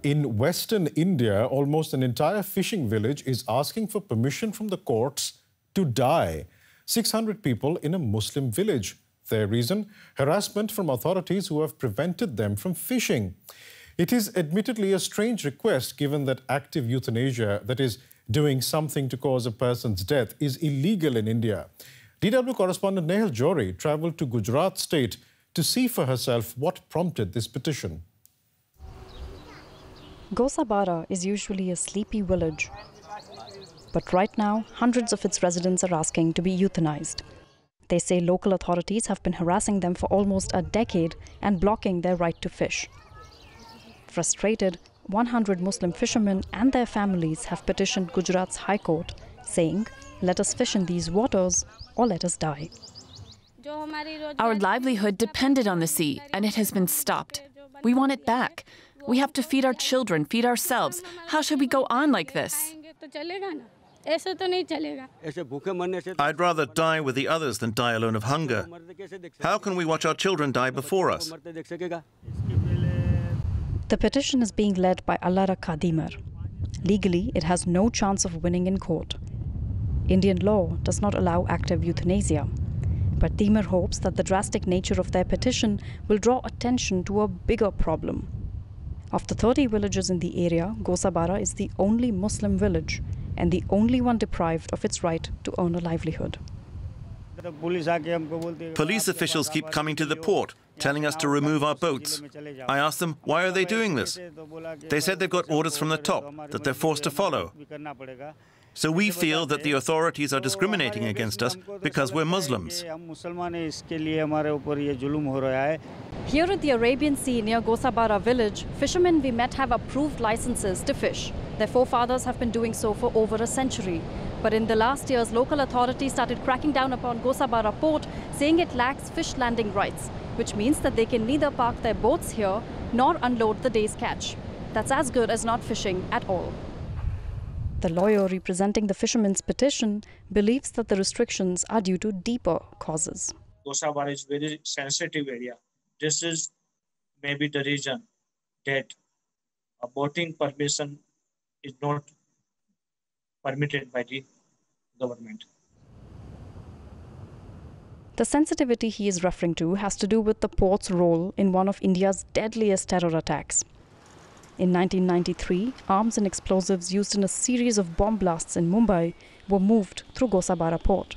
In western India, almost an entire fishing village is asking for permission from the courts to die. 600 people in a Muslim village. Their reason? Harassment from authorities who have prevented them from fishing. It is admittedly a strange request given that active euthanasia, that is, doing something to cause a person's death, is illegal in India. DW correspondent Nehal Johri travelled to Gujarat state to see for herself what prompted this petition. Gosabara is usually a sleepy village. But right now, hundreds of its residents are asking to be euthanized. They say local authorities have been harassing them for almost a decade and blocking their right to fish. Frustrated, 100 Muslim fishermen and their families have petitioned Gujarat's High Court, saying, "Let us fish in these waters or let us die." Our livelihood depended on the sea, and it has been stopped. We want it back. We have to feed our children, feed ourselves. How should we go on like this? I'd rather die with the others than die alone of hunger. How can we watch our children die before us? The petition is being led by Allara Kadimar. Legally, it has no chance of winning in court. Indian law does not allow active euthanasia. But Dimar hopes that the drastic nature of their petition will draw attention to a bigger problem. Of the 30 villages in the area, Gosabara is the only Muslim village and the only one deprived of its right to earn a livelihood. Police officials keep coming to the port, telling us to remove our boats. I asked them, why are they doing this? They said they've got orders from the top that they're forced to follow. So we feel that the authorities are discriminating against us because we're Muslims. Here at the Arabian Sea near Gosabara village, fishermen we met have approved licenses to fish. Their forefathers have been doing so for over a century. But in the last years, local authorities started cracking down upon Gosabara port, saying it lacks fish landing rights, which means that they can neither park their boats here nor unload the day's catch. That's as good as not fishing at all. The lawyer representing the fishermen's petition believes that the restrictions are due to deeper causes. Gosabara is a very sensitive area. This is maybe the reason that a boating permission is not permitted by the government. The sensitivity he is referring to has to do with the port's role in one of India's deadliest terror attacks. In 1993, arms and explosives used in a series of bomb blasts in Mumbai were moved through Gosabara port.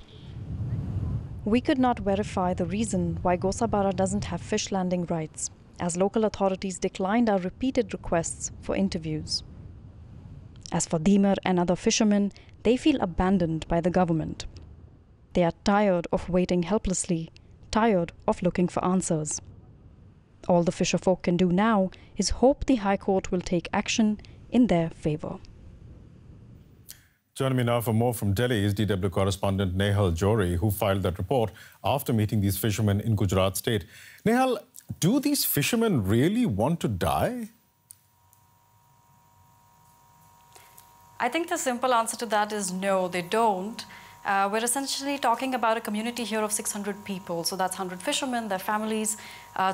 We could not verify the reason why Gosabara doesn't have fish landing rights, as local authorities declined our repeated requests for interviews. As for Dimar and other fishermen, they feel abandoned by the government. They are tired of waiting helplessly, tired of looking for answers. All the fisherfolk can do now is hope the High Court will take action in their favor. Joining me now for more from Delhi is DW correspondent Nehal Johri, who filed that report after meeting these fishermen in Gujarat state. Nehal, do these fishermen really want to die? I think the simple answer to that is no, they don't. We're essentially talking about a community here of 600 people. So that's 100 fishermen, their families,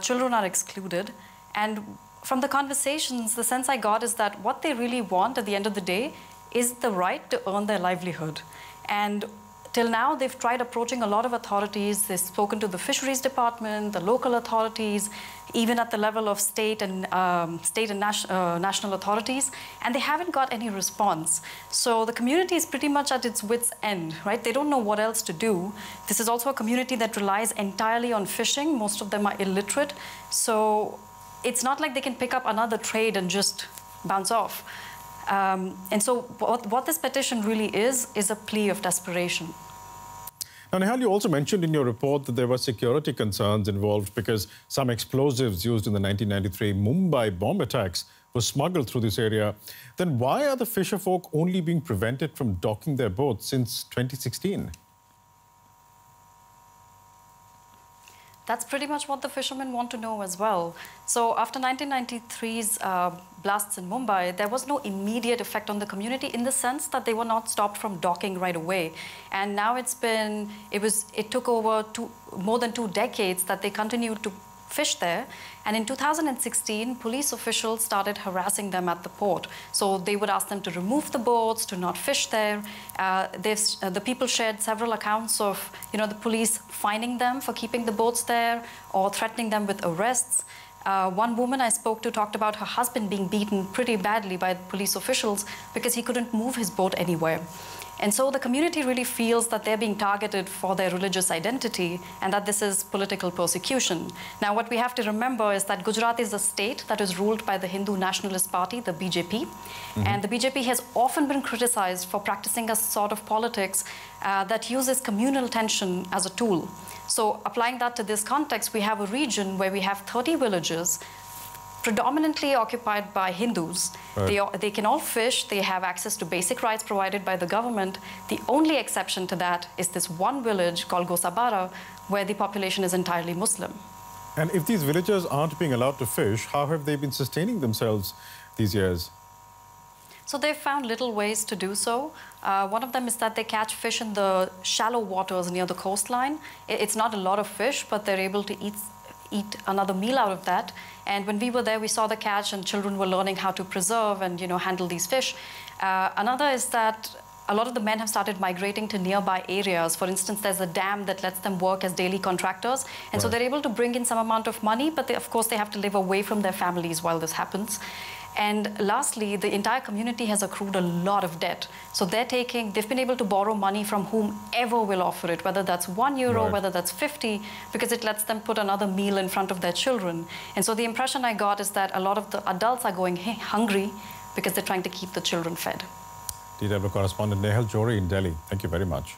children are excluded. And from the conversations, the sense I got is that what they really want at the end of the day is the right to earn their livelihood. And till now, they've tried approaching a lot of authorities. They've spoken to the fisheries department, the local authorities, even at the level of state and national authorities, and they haven't got any response. So the community is pretty much at its wit's end, right? They don't know what else to do. This is also a community that relies entirely on fishing. Most of them are illiterate. So it's not like they can pick up another trade and just bounce off. And so what this petition really is a plea of desperation. Now, Nehal, you also mentioned in your report that there were security concerns involved because some explosives used in the 1993 Mumbai bomb attacks were smuggled through this area. Then why are the fisherfolk only being prevented from docking their boats since 2016? That's pretty much what the fishermen want to know as well. So after 1993's blasts in Mumbai, there was no immediate effect on the community in the sense that they were not stopped from docking right away. And now it took over more than 2 decades that they continued to fish there. And in 2016, police officials started harassing them at the port. So they would ask them to remove the boats, to not fish there. The people shared several accounts of, the police fining them for keeping the boats there or threatening them with arrests. One woman I spoke to talked about her husband being beaten pretty badly by police officials because he couldn't move his boat anywhere. And so the community really feels that they're being targeted for their religious identity and that this is political persecution. Now, what we have to remember is that Gujarat is a state that is ruled by the Hindu Nationalist Party, the BJP. And the BJP has often been criticized for practicing a sort of politics that uses communal tension as a tool. So applying that to this context, we have a region where we have 30 villages predominantly occupied by Hindus. Right. They can all fish, they have access to basic rights provided by the government. The only exception to that is this one village called Gosabara, where the population is entirely Muslim. And if these villagers aren't being allowed to fish, how have they been sustaining themselves these years? So they've found little ways to do so. One of them is that they catch fish in the shallow waters near the coastline. It's not a lot of fish, but they're able to eat another meal out of that. And when we were there, we saw the catch and children were learning how to preserve and handle these fish. Another is that a lot of the men have started migrating to nearby areas. For instance, there's a dam that lets them work as daily contractors. And so they're able to bring in some amount of money, but of course they have to live away from their families while this happens. And lastly, the entire community has accrued a lot of debt. So they've been able to borrow money from whomever will offer it, whether that's €1, whether that's 50, because it lets them put another meal in front of their children. And so the impression I got is that a lot of the adults are going hungry because they're trying to keep the children fed. DW correspondent Nehal Johri in Delhi. Thank you very much.